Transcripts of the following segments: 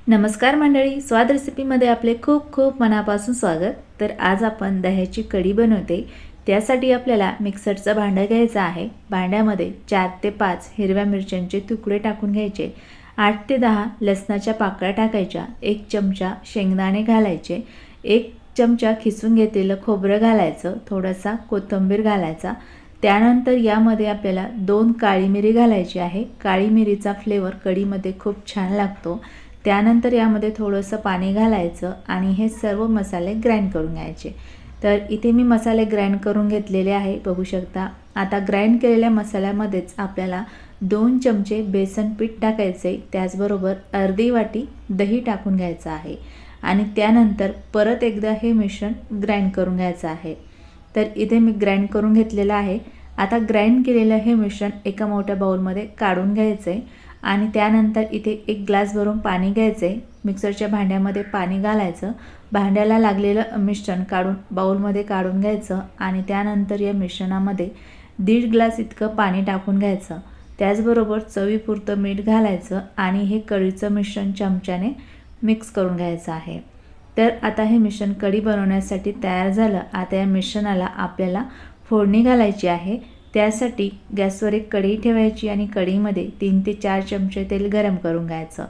नमस्कार मंडळी, स्वाद रेसिपीमध्ये आपले खूप खूप मनापासून स्वागत। तर आज आपण दह्याची कढी बनवते। त्यासाठी आपल्याला मिक्सरचं भांडं घ्यायचं आहे। भांड्यामध्ये 4 ते 5 हिरव्या मिरच्यांचे तुकडे टाकून घ्यायचे, 8 ते 10 लसणाच्या पाकळ्या टाकायच्या, 1 चमचा शेंगदाणे घालायचे, 1 चमचा खिसून घेतलेलं खोबरं घालायचं, थोडासा कोथिंबीर घालायचा। त्यानंतर यामध्ये आपल्याला 2 काळी मिरी घालायची आहे। काळी मिरीचा फ्लेवर कढीमध्ये खूप छान लागतो। त्यानंतर यामध्ये थोडंसं पाणी घालायचं आणि हे सर्व मसाले ग्राइंड करून घ्यायचे। तर इथे मी मसाले ग्राइंड करून घेतलेले आहे, बघू शकता। आता ग्राइंड केलेल्या मसाल्यामध्येच आपल्याला 2 चमचे बेसन पीठ टाकायचे, त्याचबरोबर अर्धी वाटी दही टाकून घ्यायचं आहे आणि त्यानंतर परत एकदा हे मिश्रण ग्राइंड करून घ्यायचं आहे। तर इथे मी ग्राइंड करून घेतलेलं आहे। आता ग्राइंड केलेलं हे मिश्रण एका मोठ्या बाउलमध्ये काढून घ्यायचे आणि त्यानंतर इथे 1 ग्लास भरून पाणी घ्यायचे। मिक्सरच्या भांड्यामध्ये पाणी घालायचं, भांड्याला लागलेलं मिश्रण काढून बाउलमध्ये काढून घ्यायचं आणि त्यानंतर या मिश्रणामध्ये 1.5 ग्लास इतकं पाणी टाकून घ्यायचं। त्याचबरोबर चवीपुरतं मीठ घालायचं आणि हे कढीचं मिश्रण चमच्याने मिक्स करून घ्यायचं आहे। तर आता हे मिश्रण कढी बनवण्यासाठी तयार झालं। आता या मिश्रणाला आपल्याला फोडणी घालायची आहे। त्यासाठी गॅसवर एक कढई ठेवायची आणि कढईमध्ये 3 ते 4 चमचे तेल गरम करून घ्यायचं।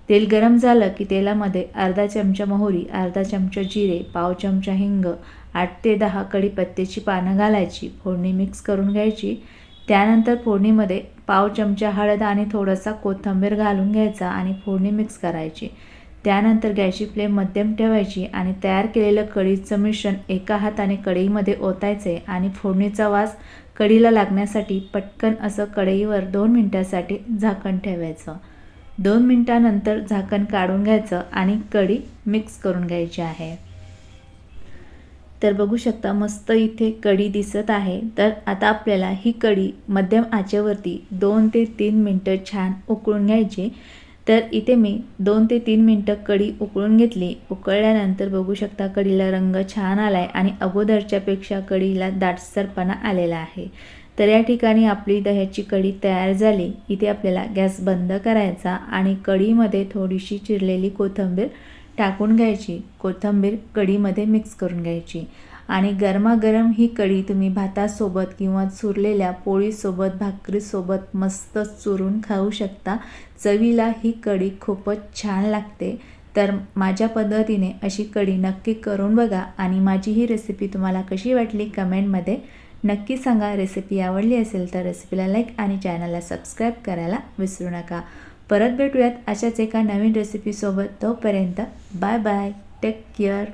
तेल गरम झालं की तेलामध्ये अर्धा चमचा मोहरी, अर्धा चमचा जिरे, पाव चमचा हिंग, 8 ते 10 कढीपत्त्याची पानं घालायची, फोडणी मिक्स करून घ्यायची। त्यानंतर फोडणीमध्ये पाव चमचा हळद आणि थोडासा कोथिंबीर घालून घ्यायचा आणि फोडणी मिक्स करायची। त्यानंतर गॅसची फ्लेम मध्यम ठेवायची आणि तयार केलेलं कढीचं मिश्रण एका हाताने कढईमध्ये ओतायचे आणि फोडणीचा वास कढीला लागण्यासाठी पटकन असं कढईवर 2 मिनिटांसाठी झाकण ठेवायचं। 2 मिनिटांनंतर झाकण काढून घ्यायचं आणि कढी मिक्स करून घ्यायची आहे। तर बघू शकता मस्त इथे कढी दिसत आहे। तर आता आपल्याला ही कढी मध्यम आचेवरती 2 ते 3 मिनिटं छान उकळून घ्यायची। तर इथे मी 2 ते 3 मिनिटं कढी उकळून घेतली। उकळल्यानंतर बघू शकता कढीला रंग छान आलाय आणि अगोदरच्यापेक्षा कढीला दाटसरपणा आलेला आहे। तर या ठिकाणी आपली दह्याची कढी तयार झाली। इथे आपल्याला गॅस बंद करायचा आणि कढीमध्ये थोडीशी चिरलेली कोथिंबीर टाकून घ्यायची। कोथिंबीर कढीमध्ये मिक्स करून घ्यायची आणि गरमागरम ही कढी तुम्ही भातासोबत किंवा चुरलेल्या पोळीसोबत, भाकरीसोबत मस्त चुरून खाऊ शकता। चवीला ही कढी खूपच छान लागते। तर माझ्या पद्धतीने अशी कढी नक्की करून बघा आणि माझी ही रेसिपी तुम्हाला कशी वाटली कमेंटमध्ये नक्की सांगा। रेसिपी आवडली असेल तर रेसिपीला लाईक आणि चॅनलला सबस्क्राईब करायला विसरू नका। परत भेटूयात अशाच एका नवीन रेसिपीसोबत। तोपर्यंत बाय बाय, टेक केअर।